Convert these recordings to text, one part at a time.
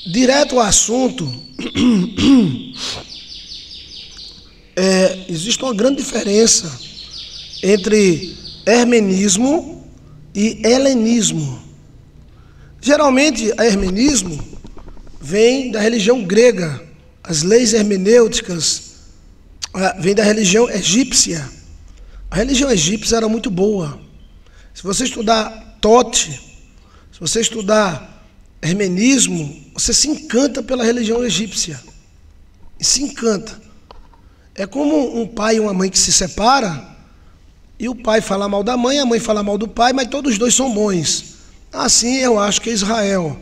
Direto ao assunto, existe uma grande diferença entre hermenismo e helenismo. Geralmente, a hermenismo vem da religião grega, as leis hermenêuticas vêm da religião egípcia. A religião egípcia era muito boa. Se você estudar Tote, se você estudar hermenismo, você se encanta pela religião egípcia. E se encanta. É como um pai e uma mãe que se separam, e o pai fala mal da mãe, a mãe fala mal do pai, mas todos os dois são bons. Assim eu acho que é Israel.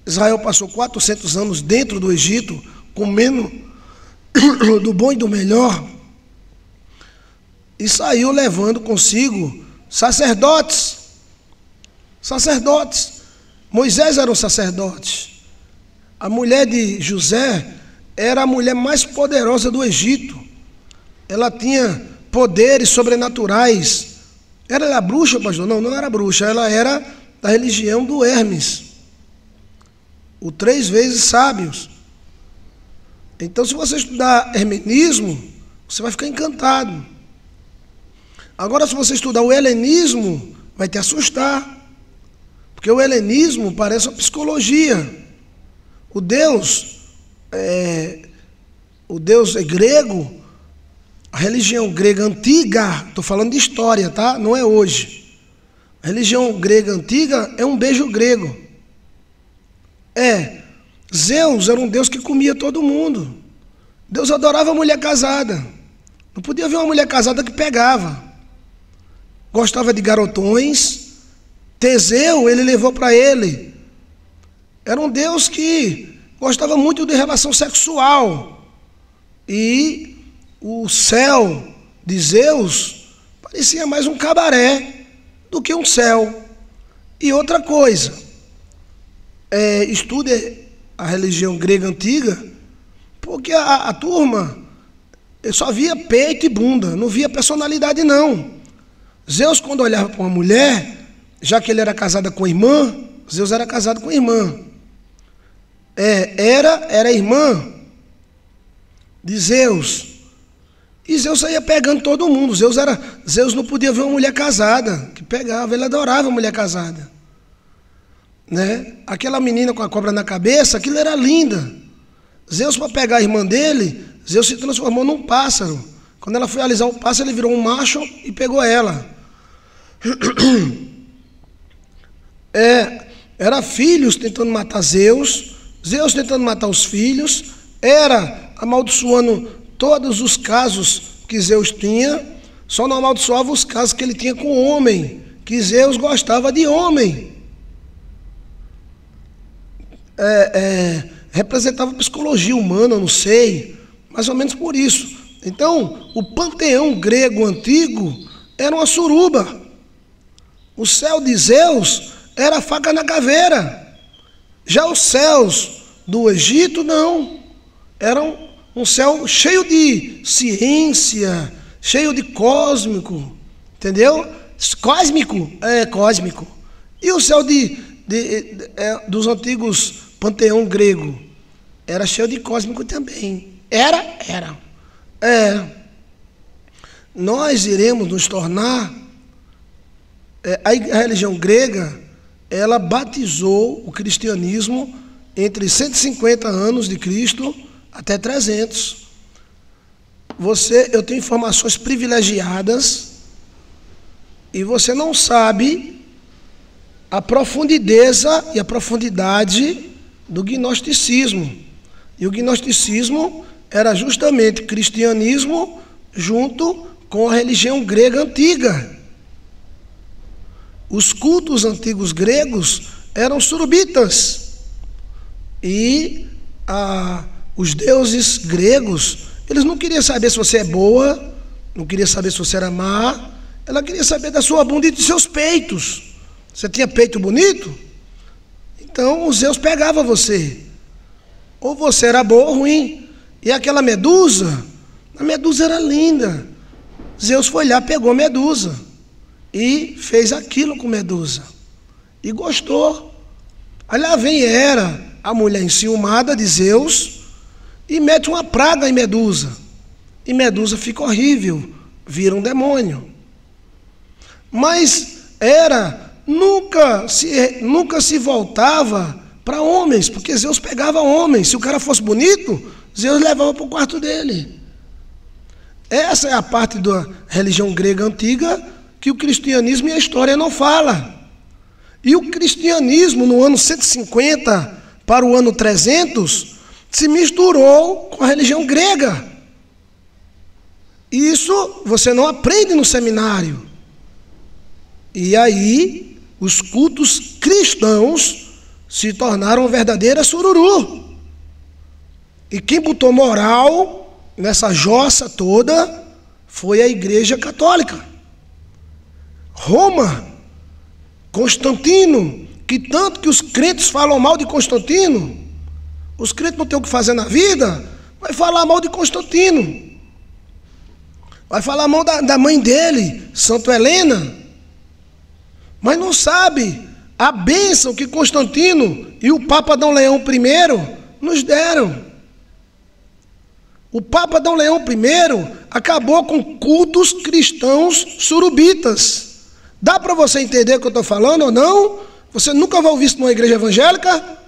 Israel passou 400 anos dentro do Egito, comendo do bom e do melhor, e saiu levando consigo sacerdotes. Moisés era um sacerdote. A mulher de José era a mulher mais poderosa do Egito. Ela tinha poderes sobrenaturais. Ela era bruxa, pastor? Não, não era bruxa. Ela era da religião do Hermes, o 3 vezes sábios. Então, se você estudar hermenismo, você vai ficar encantado. Agora, se você estudar o helenismo, vai te assustar. Porque o helenismo parece uma psicologia. O Deus é grego, a religião grega antiga, estou falando de história, tá? Não é hoje. A religião grega antiga é um beijo grego. Zeus era um Deus que comia todo mundo. Deus adorava a mulher casada. Não podia ver uma mulher casada que pegava. Gostava de garotões. Teseu, ele levou para ele. Era um Deus que gostava muito de relação sexual. E o céu de Zeus parecia mais um cabaré do que um céu. E outra coisa, estude a religião grega antiga, porque a turma só via peito e bunda, não via personalidade não. Zeus, quando olhava para uma mulher, já que ele era casado com a irmã, Zeus era casado com a irmã. Era irmã de Zeus. E Zeus saía pegando todo mundo. Zeus não podia ver uma mulher casada, que pegava, ele adorava a mulher casada. Né? Aquela menina com a cobra na cabeça, aquilo era linda. Zeus, para pegar a irmã dele, Zeus se transformou num pássaro. Quando ela foi alisar o pássaro, ele virou um macho e pegou ela. Era filhos tentando matar Zeus, Zeus tentando matar os filhos, era amaldiçoando todos os casos que Zeus tinha, só não amaldiçoava os casos que ele tinha com o homem, que Zeus gostava de homem. Representava psicologia humana, não sei, mais ou menos por isso. Então, o panteão grego antigo era uma suruba. O céu de Zeus era a faca na caveira. Já os céus do Egito, não. Eram um céu cheio de ciência, cheio de cósmico. Entendeu? Cósmico? Cósmico. E o céu dos antigos panteão grego? Era cheio de cósmico também. Era. Nós iremos nos tornar... A religião grega, ela batizou o cristianismo entre 150 anos de Cristo até 300. Eu tenho informações privilegiadas e você não sabe a profundidade e a profundidade do gnosticismo. E o gnosticismo era justamente cristianismo junto com a religião grega antiga. Os cultos antigos gregos eram surubitas. E os deuses gregos, eles não queriam saber se você é boa, não queriam saber se você era má, ela queria saber da sua bunda e dos seus peitos. Você tinha peito bonito? Então os Zeus pegava você. Ou você era boa ou ruim. E aquela medusa, a medusa era linda. Zeus foi lá, pegou a medusa e fez aquilo com medusa. E gostou. Aí lá vem Hera, a mulher enciumada de Zeus e mete uma praga em Medusa. E Medusa fica horrível, vira um demônio. Mas nunca se voltava para homens, porque Zeus pegava homens. Se o cara fosse bonito, Zeus levava para o quarto dele. Essa é a parte da religião grega antiga que o cristianismo e a história não fala. E o cristianismo, no ano 150 para o ano 300, se misturou com a religião grega. Isso você não aprende no seminário. E aí, os cultos cristãos se tornaram verdadeira sururu. E quem botou moral nessa jossa toda foi a Igreja Católica. Roma, Constantino, que tanto que os crentes falam mal de Constantino, os crentes não têm o que fazer na vida, vai falar mal de Constantino. Vai falar mal da mãe dele, Santa Helena. Mas não sabe a bênção que Constantino e o Papa Dom Leão I nos deram. O Papa Dom Leão I acabou com cultos cristãos surubitas. Dá para você entender o que eu estou falando ou não? Você nunca vai ouvir isso numa igreja evangélica?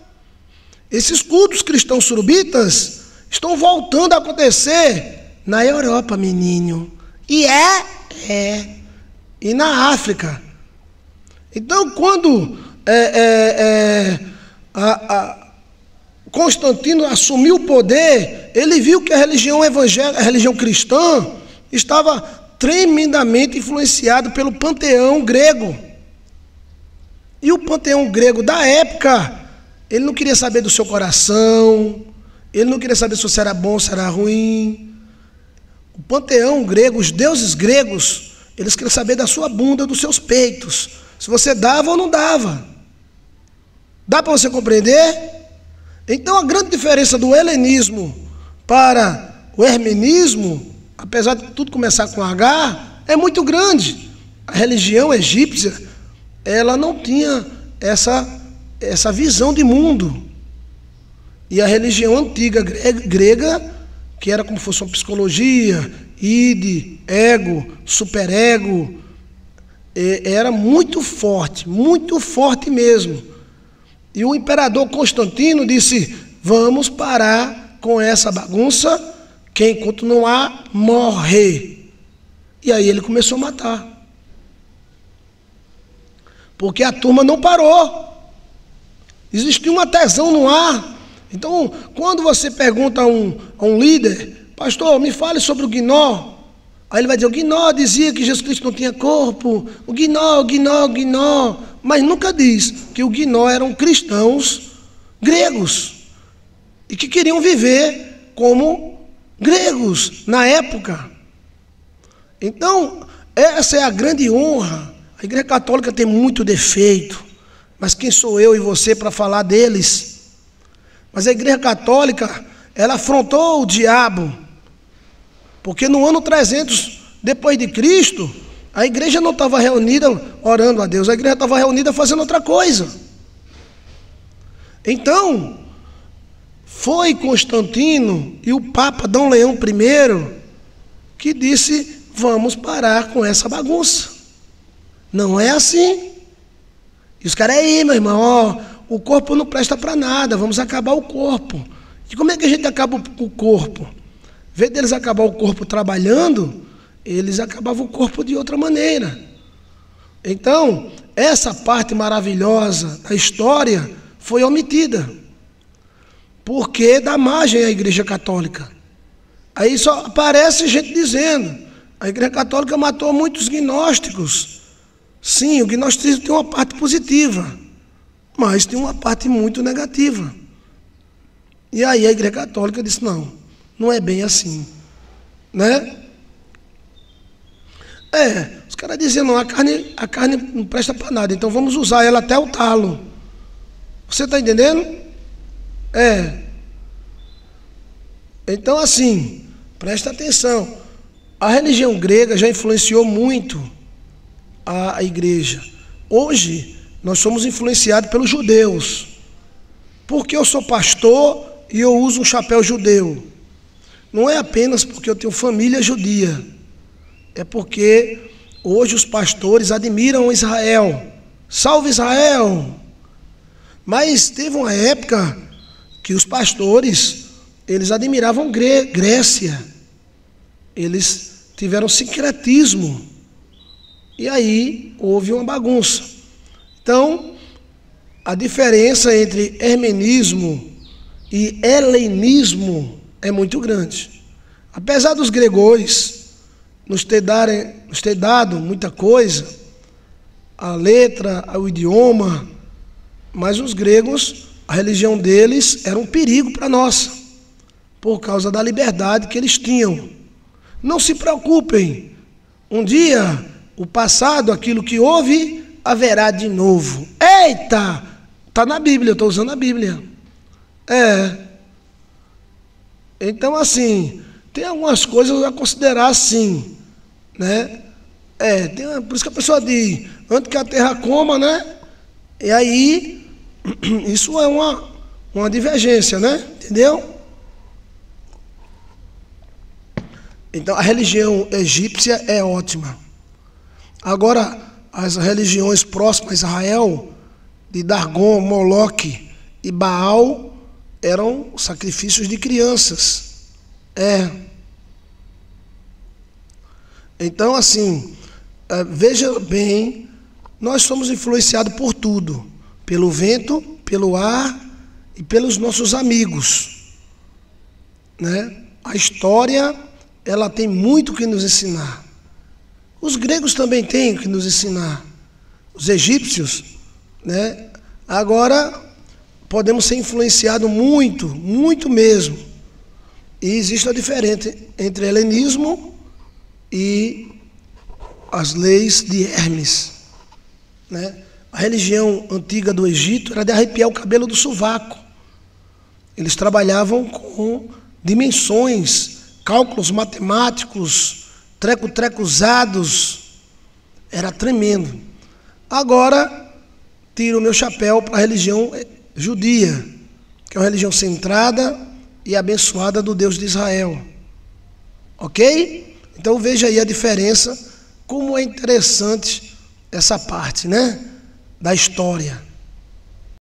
Esses cultos cristãos surubitas estão voltando a acontecer na Europa, menino. E E na África. Então, quando Constantino assumiu o poder, ele viu que a religião evangélica, a religião cristã, estava tremendamente influenciado pelo panteão grego. E o panteão grego da época, ele não queria saber do seu coração, ele não queria saber se você era bom ou se era ruim. O panteão grego, os deuses gregos, eles queriam saber da sua bunda, dos seus peitos, se você dava ou não dava. Dá para você compreender? Então, a grande diferença do helenismo para o hermenismo, apesar de tudo começar com H, é muito grande. A religião egípcia, ela não tinha essa visão de mundo. E a religião antiga grega, que era como se fosse uma psicologia, id, ego, superego, era muito forte mesmo. E o imperador Constantino disse: vamos parar com essa bagunça, quem continuar morrer. E aí ele começou a matar. Porque a turma não parou. Existia uma tesão no ar. Então, quando você pergunta a um líder: pastor, me fale sobre o Gnó. Aí ele vai dizer: o Gnó dizia que Jesus Cristo não tinha corpo. O Gnó. Mas nunca diz que o Gnó eram cristãos gregos e que queriam viver como gregos na época. Então, essa é a grande honra. A Igreja Católica tem muito defeito, mas quem sou eu e você para falar deles? Mas a Igreja Católica, ela afrontou o diabo, porque no ano 300 depois de Cristo, a igreja não estava reunida orando a Deus, a igreja estava reunida fazendo outra coisa. Então, foi Constantino e o Papa Dom Leão I que disse: vamos parar com essa bagunça. Não é assim. E os caras aí, meu irmão, o corpo não presta para nada, vamos acabar o corpo. E como é que a gente acaba o corpo? Em vez deles acabar o corpo trabalhando, eles acabavam o corpo de outra maneira. Então, essa parte maravilhosa da história foi omitida, porque dá margem à Igreja Católica. Aí só aparece gente dizendo: a Igreja Católica matou muitos gnósticos. Sim, o gnosticismo tem uma parte positiva, mas tem uma parte muito negativa. E aí a Igreja Católica disse: não é bem assim, né? Os caras diziam: não, a carne não presta para nada, então vamos usar ela até o talo. Você está entendendo? Então, assim, presta atenção. A religião grega já influenciou muito a igreja. Hoje, nós somos influenciados pelos judeus. porque eu sou pastor e eu uso um chapéu judeu. Não é apenas porque eu tenho família judia. É porque hoje os pastores admiram Israel. Salve Israel! Mas teve uma época que os pastores, eles admiravam Grécia. Eles tiveram sincretismo. E aí houve uma bagunça. Então, a diferença entre hermenismo e helenismo é muito grande. Apesar dos gregos nos ter dado muita coisa, a letra, o idioma, mas os gregos, a religião deles era um perigo para nós, por causa da liberdade que eles tinham. Não se preocupem, um dia o passado, aquilo que houve, haverá de novo. Eita! Está na Bíblia, eu estou usando a Bíblia. Então, assim, tem algumas coisas a considerar assim, né? Por isso que a pessoa diz, antes que a terra coma, né? E aí, isso é uma divergência, né? Entendeu? Então, a religião egípcia é ótima. Agora, as religiões próximas a Israel, de Dargon, Moloque e Baal, eram sacrifícios de crianças. Então, assim, veja bem, nós somos influenciados por tudo, pelo vento, pelo ar e pelos nossos amigos, né? A história, ela tem muito que nos ensinar. Os gregos também têm que nos ensinar. Os egípcios, né? Agora, podemos ser influenciados muito, muito mesmo. E existe a diferença entre helenismo e as leis de Hermes, né? A religião antiga do Egito era de arrepiar o cabelo do sovaco. Eles trabalhavam com dimensões, cálculos matemáticos, treco-trecusados. Era tremendo. Agora, tiro o meu chapéu para a religião judia, que é uma religião centrada e abençoada do Deus de Israel. Ok? Então veja aí a diferença, como é interessante essa parte, né? Da história.